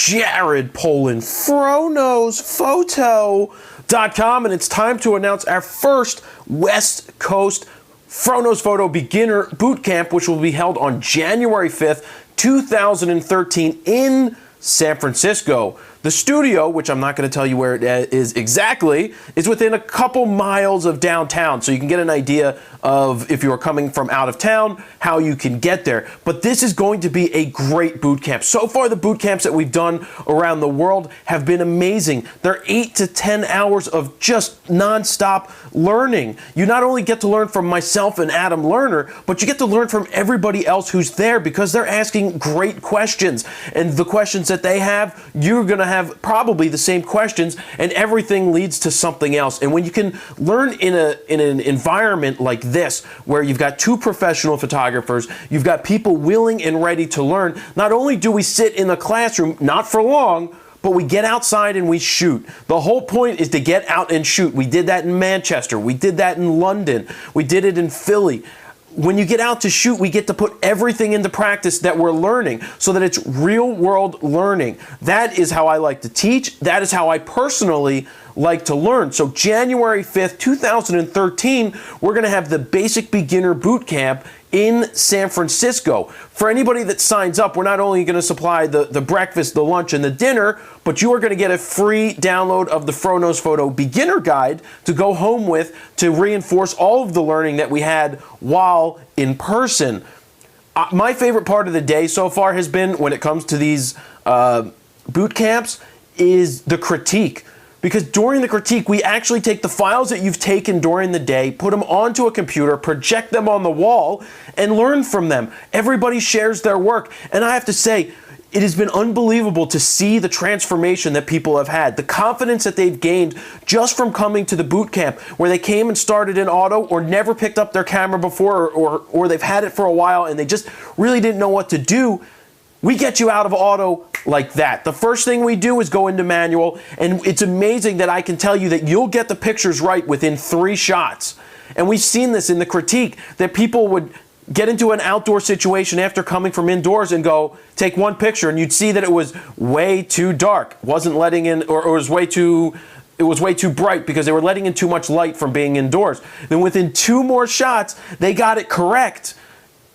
Jared Polin, FroKnowsPhoto.com, and it's time to announce our first West Coast FroKnowsPhoto Beginner Boot Camp, which will be held on January 5th, 2013 in San Francisco. The studio, which I'm not going to tell you where it is exactly, is within a couple miles of downtown, so you can get an idea of, if you're coming from out of town, how you can get there. But this is going to be a great boot camp. So far, the boot camps that we've done around the world have been amazing. They're 8 to 10 hours of just non-stop learning. You not only get to learn from myself and Adam Lerner, but you get to learn from everybody else who's there, because they're asking great questions. And the questions that they have, you're going to have probably the same questions, and everything leads to something else. And when you can learn in an environment like this, where you've got two professional photographers, you've got people willing and ready to learn, not only do we sit in the classroom, not for long, but we get outside and we shoot. The whole point is to get out and shoot. We did that in Manchester. We did that in London. We did it in Philly. When you get out to shoot, we get to put everything into practice that we're learning, so that it's real world learning. That is how I like to teach. That is how I personally like to learn. So January 5th, 2013, we're going to have the Basic Beginner Boot Camp in San Francisco. For anybody that signs up, we're not only going to supply the breakfast, the lunch, and the dinner, but you are going to get a free download of the FroKnowsPhoto Beginner Guide to go home with, to reinforce all of the learning that we had while in person. My favorite part of the day so far has been, when it comes to these boot camps, is the critique. Because during the critique, we actually take the files that you've taken during the day, put them onto a computer, project them on the wall, and learn from them. Everybody shares their work. And I have to say, it has been unbelievable to see the transformation that people have had, the confidence that they've gained just from coming to the boot camp, where they came and started in auto, or never picked up their camera before, or they've had it for a while and they just really didn't know what to do. We get you out of auto like that. The first thing we do is go into manual, and it's amazing that I can tell you that you'll get the pictures right within 3 shots. And we've seen this in the critique, that people would get into an outdoor situation after coming from indoors and go take one picture, and you'd see that it was way too dark, wasn't letting in, or it was way too bright because they were letting in too much light from being indoors. Then within 2 more shots, they got it correct.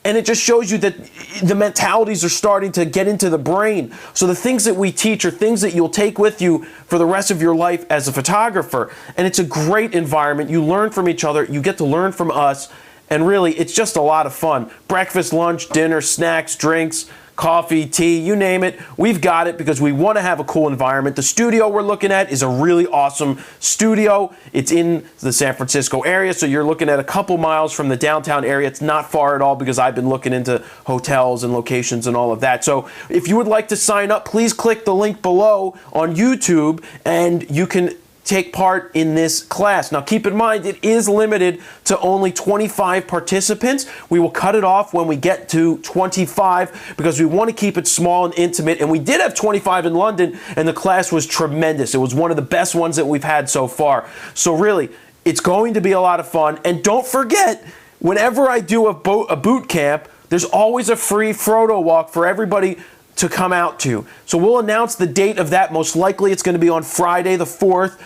And it just shows you that the mentalities are starting to get into the brain. So the things that we teach are things that you'll take with you for the rest of your life as a photographer. And it's a great environment. You learn from each other. You get to learn from us. And really, it's just a lot of fun. Breakfast, lunch, dinner, snacks, drinks, coffee, tea, you name it. We've got it, because we want to have a cool environment. The studio we're looking at is a really awesome studio. It's in the San Francisco area, so you're looking at a couple miles from the downtown area. It's not far at all, because I've been looking into hotels and locations and all of that. So if you would like to sign up, please click the link below on YouTube, and you can take part in this class. Now keep in mind, it is limited to only 25 participants. We will cut it off when we get to 25, because we want to keep it small and intimate. And we did have 25 in London, and the class was tremendous. It was one of the best ones that we've had so far. So really, it's going to be a lot of fun. And don't forget, whenever I do a boot camp, there's always a free photo walk for everybody to come out to. So we'll announce the date of that. Most likely it's going to be on Friday the 4th.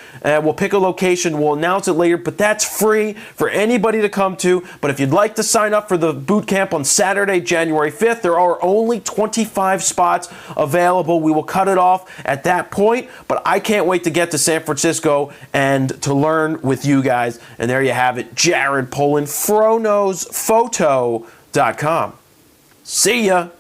We'll pick a location. We'll announce it later, but that's free for anybody to come to. But if you'd like to sign up for the boot camp on Saturday, January 5th, there are only 25 spots available. We will cut it off at that point, but I can't wait to get to San Francisco and to learn with you guys. And there you have it. Jared Polin, FroKnowsPhoto.com. See ya.